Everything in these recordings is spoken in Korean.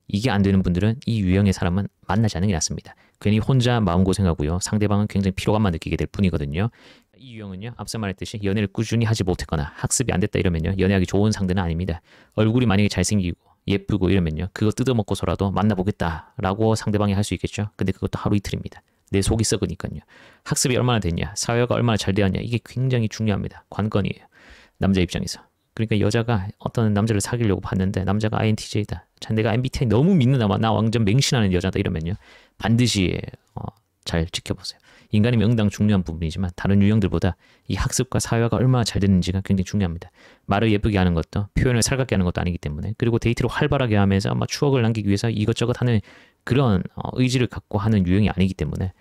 이게 안 되는 분들은 이 유형의 사람은 만나지 않는 게 낫습니다. 괜히 혼자 마음고생하고요. 상대방은 굉장히 피로감만 느끼게 될 뿐이거든요. 이 유형은요, 앞서 말했듯이 연애를 꾸준히 하지 못했거나 학습이 안 됐다 이러면요, 연애하기 좋은 상대는 아닙니다. 얼굴이 만약에 잘생기고 예쁘고 이러면요, 그거 뜯어먹고서라도 만나보겠다라고 상대방이 할 수 있겠죠. 근데 그것도 하루 이틀입니다. 내 속이 썩으니까요. 학습이 얼마나 됐냐, 사회가 얼마나 잘 되었냐, 이게 굉장히 중요합니다. 관건이에요. 남자 입장에서. 그러니까 여자가 어떤 남자를 사귀려고 봤는데 남자가 INTJ다. 내가 MBTI 너무 믿는다. 나 완전 맹신하는 여자다 이러면요, 반드시 잘 지켜보세요. 인간의 명당 중요한 부분이지만 다른 유형들보다 이 학습과 사회화가 얼마나 잘 됐는지가 굉장히 중요합니다. 말을 예쁘게 하는 것도 표현을 살갑게 하는 것도 아니기 때문에, 그리고 데이트를 활발하게 하면서 막 추억을 남기기 위해서 이것저것 하는 그런 의지를 갖고 하는 유형이 아니기 때문에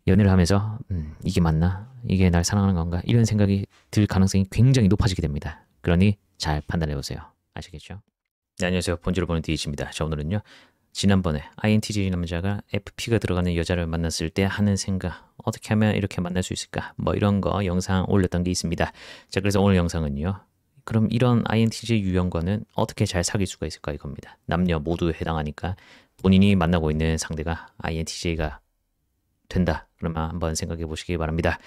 연애를 하면서 이게 맞나? 이게 날 사랑하는 건가? 이런 생각이 들 가능성이 굉장히 높아지게 됩니다. 그러니 잘 판단해보세요. 아시겠죠? 네, 안녕하세요. 본주를 보는 디이치입니다. 자, 오늘은요, 지난번에 INTJ 남자가 FP가 들어가는 여자를 만났을 때 하는 생각, 어떻게 하면 이렇게 만날 수 있을까, 뭐 이런 거 영상 올렸던 게 있습니다. 자, 그래서 오늘 영상은요, 그럼 이런 INTJ 유형과는 어떻게 잘 사귈 수가 있을까, 이겁니다. 남녀 모두 해당하니까 본인이 만나고 있는 상대가 INTJ가 된다 그러면 한번 생각해 보시기 바랍니다.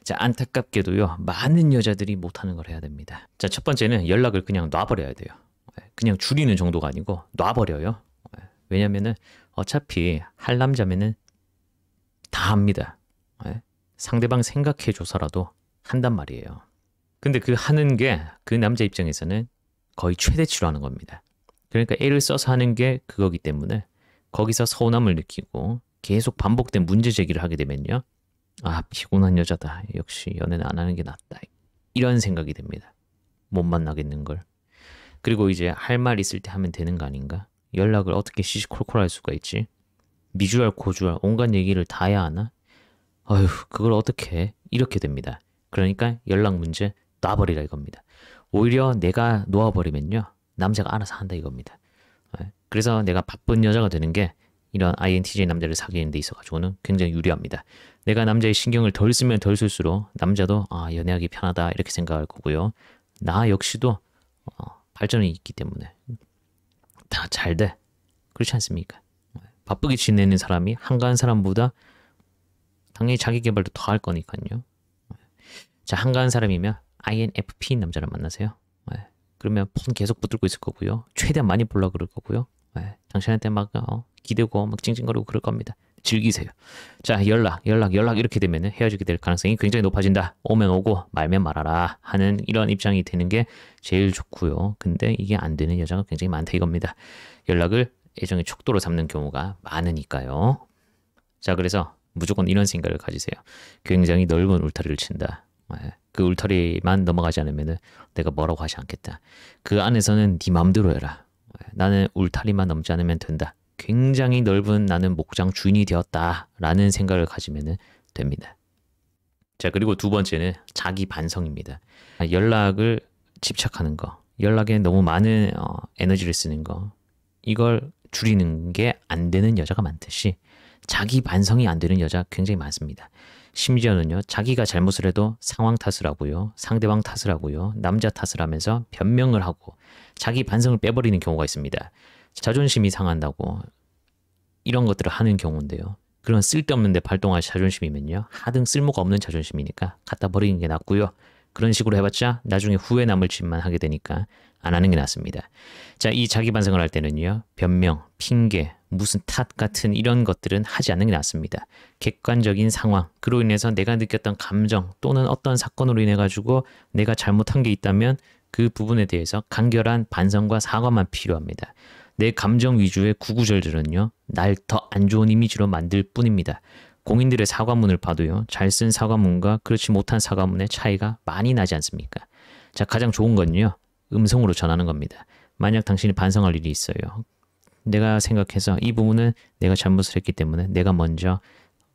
자, 안타깝게도요, 많은 여자들이 못하는 걸 해야 됩니다. 자, 첫 번째는 연락을 그냥 놔버려야 돼요. 그냥 줄이는 정도가 아니고 놔버려요. 왜냐면은 어차피 할 남자면은 다 합니다. 상대방 생각해줘서라도 한단 말이에요. 근데 그 하는 게 그 남자 입장에서는 거의 최대치로 하는 겁니다. 그러니까 애를 써서 하는 게 그거기 때문에 거기서 서운함을 느끼고 계속 반복된 문제 제기를 하게 되면요, 아, 피곤한 여자다. 역시 연애는 안 하는 게 낫다. 이런 생각이 됩니다. 못 만나겠는 걸. 그리고 이제 할 말 있을 때 하면 되는 거 아닌가? 연락을 어떻게 시시콜콜할 수가 있지? 미주알 고주알 온갖 얘기를 다 해야 하나? 어휴, 그걸 어떻게 해? 이렇게 됩니다. 그러니까 연락 문제 놔버리라 이겁니다. 오히려 내가 놓아버리면요, 남자가 알아서 한다 이겁니다. 그래서 내가 바쁜 여자가 되는 게 이런 INTJ 남자를 사귀는 데 있어가지고는 굉장히 유리합니다. 내가 남자의 신경을 덜 쓰면 덜 쓸수록 남자도 연애하기 편하다 이렇게 생각할 거고요. 나 역시도 발전이 있기 때문에 다 잘 돼. 그렇지 않습니까? 바쁘게 지내는 사람이 한가한 사람보다 당연히 자기 개발도 더 할 거니까요. 자, 한가한 사람이면 INFP인 남자를 만나세요. 그러면 폰 계속 붙들고 있을 거고요. 최대한 많이 보려고 그럴 거고요. 당신한테 막 기대고 막 찡찡거리고 그럴 겁니다. 즐기세요. 자, 연락 이렇게 되면 헤어지게 될 가능성이 굉장히 높아진다. 오면 오고 말면 말아라 하는 이런 입장이 되는 게 제일 좋고요. 근데 이게 안 되는 여자가 굉장히 많다 이겁니다. 연락을 애정의 척도로 삼는 경우가 많으니까요. 자, 그래서 무조건 이런 생각을 가지세요. 굉장히 넓은 울타리를 친다. 그 울타리만 넘어가지 않으면 내가 뭐라고 하지 않겠다. 그 안에서는 네 맘대로 해라. 나는 울타리만 넘지 않으면 된다. 굉장히 넓은 나는 목장 주인이 되었다라는 생각을 가지면 됩니다. 자, 그리고 두 번째는 자기 반성입니다. 연락을 집착하는 거, 연락에 너무 많은 에너지를 쓰는 거, 이걸 줄이는 게 안 되는 여자가 많듯이 자기 반성이 안 되는 여자 굉장히 많습니다. 심지어는요, 자기가 잘못을 해도 상황 탓을 하고요, 상대방 탓을 하고요, 남자 탓을 하면서 변명을 하고 자기 반성을 빼버리는 경우가 있습니다. 자존심이 상한다고 이런 것들을 하는 경우인데요, 그런 쓸데없는데 발동할 자존심이면요, 하등 쓸모가 없는 자존심이니까 갖다 버리는 게 낫고요. 그런 식으로 해봤자 나중에 후회 남을 짓만 하게 되니까 안 하는 게 낫습니다. 자, 이 자기 반성을 할 때는요, 변명, 핑계, 무슨 탓 같은 이런 것들은 하지 않는 게 낫습니다. 객관적인 상황, 그로 인해서 내가 느꼈던 감정 또는 어떤 사건으로 인해 가지고 내가 잘못한 게 있다면 그 부분에 대해서 간결한 반성과 사과만 필요합니다. 내 감정 위주의 구구절절은요, 날 더 안 좋은 이미지로 만들 뿐입니다. 공인들의 사과문을 봐도요, 잘 쓴 사과문과 그렇지 못한 사과문의 차이가 많이 나지 않습니까? 자, 가장 좋은 건요, 음성으로 전하는 겁니다. 만약 당신이 반성할 일이 있어요, 내가 생각해서 이 부분은 내가 잘못을 했기 때문에 내가 먼저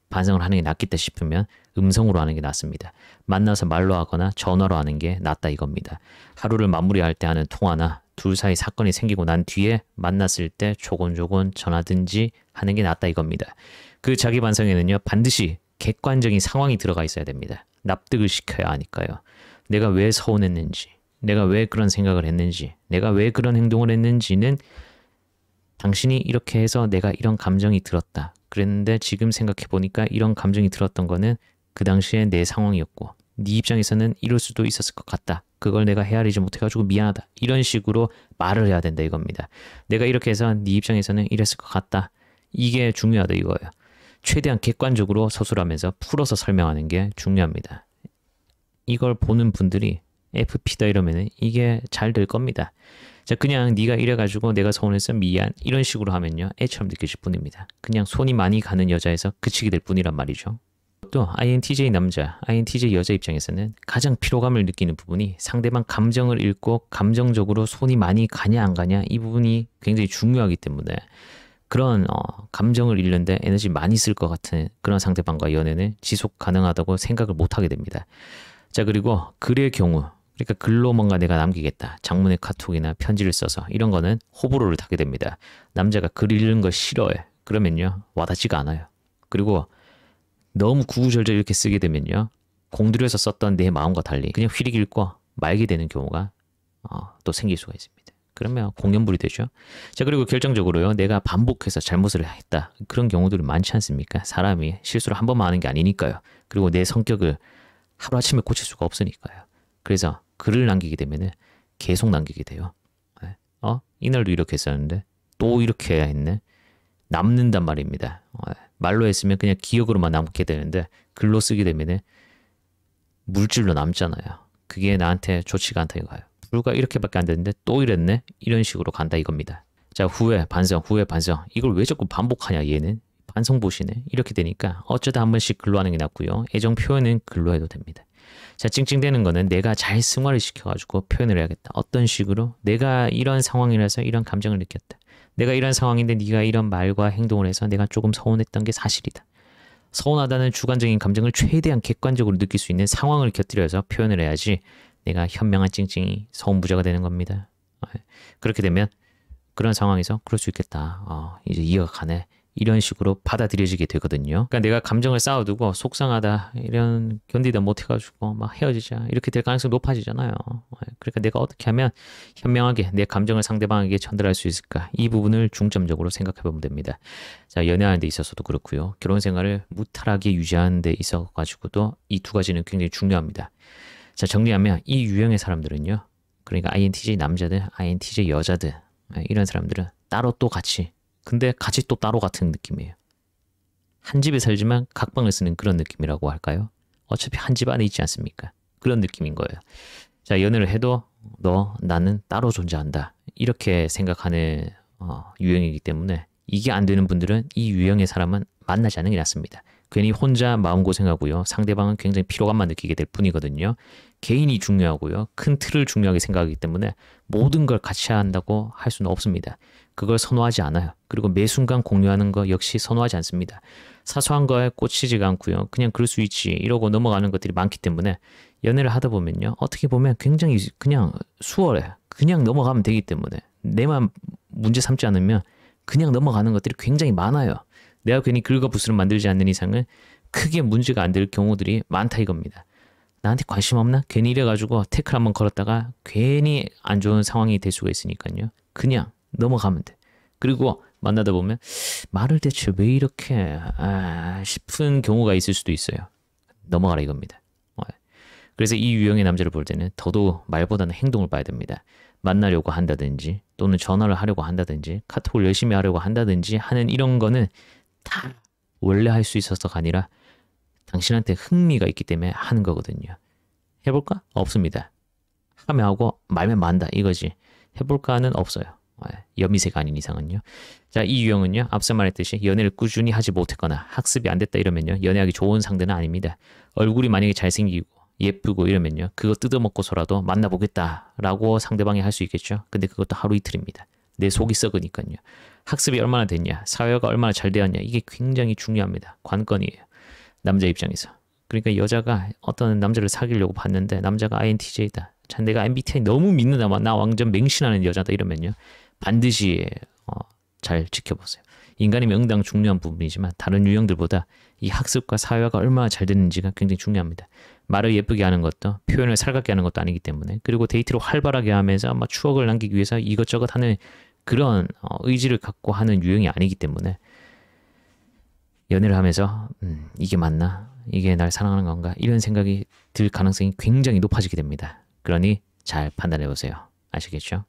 반성을 하는 게 낫겠다 싶으면 음성으로 하는 게 낫습니다. 만나서 말로 하거나 전화로 하는 게 낫다 이겁니다. 하루를 마무리할 때 하는 통화나 둘 사이 사건이 생기고 난 뒤에 만났을 때 조곤조곤 전하든지 하는 게 낫다 이겁니다. 그 자기 반성에는요, 반드시 객관적인 상황이 들어가 있어야 됩니다. 납득을 시켜야 하니까요. 내가 왜 서운했는지, 내가 왜 그런 생각을 했는지, 내가 왜 그런 행동을 했는지는 당신이 이렇게 해서 내가 이런 감정이 들었다. 그랬는데 지금 생각해 보니까 이런 감정이 들었던 거는 그 당시에 내 상황이었고 네 입장에서는 이럴 수도 있었을 것 같다. 그걸 내가 헤아리지 못해가지고 미안하다. 이런 식으로 말을 해야 된다 이겁니다. 내가 이렇게 해서 네 입장에서는 이랬을 것 같다. 이게 중요하다 이거예요. 최대한 객관적으로 서술하면서 풀어서 설명하는 게 중요합니다. 이걸 보는 분들이 FP다 이러면은 이게 잘 될 겁니다. 자, 그냥 네가 이래가지고 내가 서운해서 미안 이런 식으로 하면요 애처럼 느껴질 뿐입니다. 그냥 손이 많이 가는 여자에서 그치게 될 뿐이란 말이죠. 또 INTJ 남자, INTJ 여자 입장에서는 가장 피로감을 느끼는 부분이 상대방 감정을 읽고 감정적으로 손이 많이 가냐 안 가냐 이 부분이 굉장히 중요하기 때문에 그런 감정을 읽는데 에너지 많이 쓸 것 같은 그런 상대방과 연애는 지속 가능하다고 생각을 못하게 됩니다. 자, 그리고 글의 경우 그러니까 글로 뭔가 내가 남기겠다. 장문의 카톡이나 편지를 써서 이런 거는 호불호를 타게 됩니다. 남자가 글 읽는 거 싫어해. 그러면요 와닿지가 않아요. 그리고 너무 구구절절 이렇게 쓰게 되면요 공들여서 썼던 내 마음과 달리 그냥 휘릭 읽고 말게 되는 경우가 또 생길 수가 있습니다. 그러면 공연불이 되죠. 자, 그리고 결정적으로요 내가 반복해서 잘못을 했다. 그런 경우들이 많지 않습니까? 사람이 실수를 한 번만 하는 게 아니니까요. 그리고 내 성격을 하루아침에 고칠 수가 없으니까요. 그래서 글을 남기게 되면은 계속 남기게 돼요. 이날도 이렇게 했었는데 또 이렇게 했네. 남는단 말입니다. 말로 했으면 그냥 기억으로만 남게 되는데 글로 쓰게 되면은 물질로 남잖아요. 그게 나한테 좋지가 않다 이거예요. 불과 이렇게밖에 안 됐는데 또 이랬네? 이런 식으로 간다 이겁니다. 자, 후회, 반성, 후회, 반성. 이걸 왜 자꾸 반복하냐 얘는? 반성 보시네. 이렇게 되니까 어쩌다 한 번씩 글로 하는 게 낫고요. 애정 표현은 글로 해도 됩니다. 자, 찡찡대는 거는 내가 잘 승화를 시켜가지고 표현을 해야겠다. 어떤 식으로? 내가 이런 상황이라서 이런 감정을 느꼈다. 내가 이런 상황인데 네가 이런 말과 행동을 해서 내가 조금 서운했던 게 사실이다. 서운하다는 주관적인 감정을 최대한 객관적으로 느낄 수 있는 상황을 곁들여서 표현을 해야지 내가 현명한 찡찡이 서운부자가 되는 겁니다. 그렇게 되면 그런 상황에서 그럴 수 있겠다. 이제 이해가 가네. 이런 식으로 받아들여지게 되거든요. 그러니까 내가 감정을 쌓아두고 속상하다 이런 견디다 못해가지고 막 헤어지자 이렇게 될 가능성이 높아지잖아요. 그러니까 내가 어떻게 하면 현명하게 내 감정을 상대방에게 전달할 수 있을까 이 부분을 중점적으로 생각해 보면 됩니다. 자, 연애하는 데 있어서도 그렇고요. 결혼 생활을 무탈하게 유지하는 데 있어가지고도 이 두 가지는 굉장히 중요합니다. 자, 정리하면 이 유형의 사람들은요. 그러니까 INTJ 남자들, INTJ 여자들 이런 사람들은 따로 또 같이 근데 같이 또 따로 같은 느낌이에요. 한 집에 살지만 각방을 쓰는 그런 느낌이라고 할까요? 어차피 한 집 안에 있지 않습니까? 그런 느낌인 거예요. 자, 연애를 해도 나는 따로 존재한다. 이렇게 생각하는 유형이기 때문에 이게 안 되는 분들은 이 유형의 사람은 만나지 않는 게 낫습니다. 괜히 혼자 마음고생하고요. 상대방은 굉장히 피로감만 느끼게 될 뿐이거든요. 개인이 중요하고요. 큰 틀을 중요하게 생각하기 때문에 모든 걸 같이 한다고 할 수는 없습니다. 그걸 선호하지 않아요. 그리고 매 순간 공유하는 거 역시 선호하지 않습니다. 사소한 거에 꽂히지가 않고요. 그냥 그럴 수 있지 이러고 넘어가는 것들이 많기 때문에 연애를 하다 보면요. 어떻게 보면 굉장히 그냥 수월해. 그냥 넘어가면 되기 때문에 내만 문제 삼지 않으면 그냥 넘어가는 것들이 굉장히 많아요. 내가 괜히 긁어 부스럼 만들지 않는 이상은 크게 문제가 안 될 경우들이 많다 이겁니다. 나한테 관심 없나? 괜히 이래가지고 태클 한번 걸었다가 괜히 안 좋은 상황이 될 수가 있으니까요. 그냥 넘어가면 돼. 그리고 만나다 보면 말을 대체 왜 이렇게 싶은 경우가 있을 수도 있어요. 넘어가라 이겁니다. 그래서 이 유형의 남자를 볼 때는 더더욱 말보다는 행동을 봐야 됩니다. 만나려고 한다든지 또는 전화를 하려고 한다든지 카톡을 열심히 하려고 한다든지 하는 이런 거는 다 원래 할 수 있어서가 아니라 당신한테 흥미가 있기 때문에 하는 거거든요. 해볼까? 없습니다. 하면 하고 말면 만다 이거지. 해볼까는 없어요. 여미새가 아닌 이상은요. 자, 이 유형은요. 앞서 말했듯이 연애를 꾸준히 하지 못했거나 학습이 안 됐다 이러면요. 연애하기 좋은 상대는 아닙니다. 얼굴이 만약에 잘생기고 예쁘고 이러면요. 그거 뜯어먹고서라도 만나보겠다라고 상대방이 할 수 있겠죠. 근데 그것도 하루 이틀입니다. 내 속이 썩으니까요. 학습이 얼마나 됐냐, 사회가 얼마나 잘 되었냐 이게 굉장히 중요합니다. 관건이에요. 남자 입장에서. 그러니까 여자가 어떤 남자를 사귀려고 봤는데 남자가 INTJ다. 내가 MBTI 너무 믿는다. 나 완전 맹신하는 여자다 이러면요. 반드시 잘 지켜보세요. 인간이면 응당 중요한 부분이지만 다른 유형들보다 이 학습과 사회화가 얼마나 잘 됐는지가 굉장히 중요합니다. 말을 예쁘게 하는 것도 표현을 살갑게 하는 것도 아니기 때문에 그리고 데이트를 활발하게 하면서 막 추억을 남기기 위해서 이것저것 하는 그런 의지를 갖고 하는 유형이 아니기 때문에 연애를 하면서 이게 맞나? 이게 날 사랑하는 건가? 이런 생각이 들 가능성이 굉장히 높아지게 됩니다. 그러니 잘 판단해 보세요. 아시겠죠?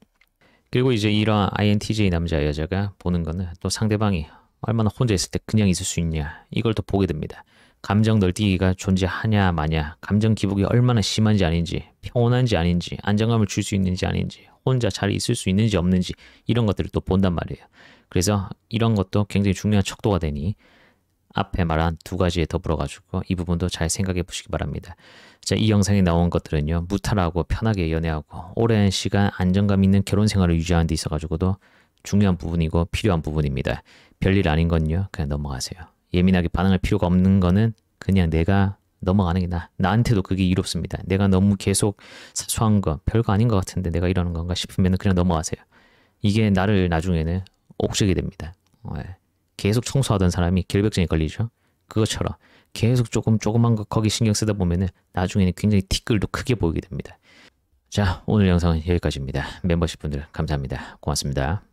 그리고 이제 이런 INTJ 남자 여자가 보는 거는 또 상대방이 얼마나 혼자 있을 때 그냥 있을 수 있냐 이걸 또 보게 됩니다. 감정 널뛰기가 존재하냐 마냐, 감정 기복이 얼마나 심한지 아닌지, 평온한지 아닌지, 안정감을 줄 수 있는지 아닌지, 혼자 잘 있을 수 있는지 없는지 이런 것들을 또 본단 말이에요. 그래서 이런 것도 굉장히 중요한 척도가 되니 앞에 말한 두 가지에 더불어 가지고 이 부분도 잘 생각해 보시기 바랍니다. 자, 이 영상에 나온 것들은요, 무탈하고 편하게 연애하고 오랜 시간 안정감 있는 결혼 생활을 유지하는 데 있어 가지고도 중요한 부분이고 필요한 부분입니다. 별일 아닌 건요, 그냥 넘어가세요. 예민하게 반응할 필요가 없는 거는 그냥 내가 넘어가는 게 나한테도 그게 이롭습니다. 내가 너무 계속 사소한 거 별거 아닌 것 같은데 내가 이러는 건가 싶으면 그냥 넘어가세요. 이게 나를 나중에는 옥죄게 됩니다. 계속 청소하던 사람이 결벽증에 걸리죠. 그것처럼 계속 조그만 거 거기 신경 쓰다 보면은 나중에는 굉장히 티끌도 크게 보이게 됩니다. 자, 오늘 영상은 여기까지입니다. 멤버십 분들 감사합니다. 고맙습니다.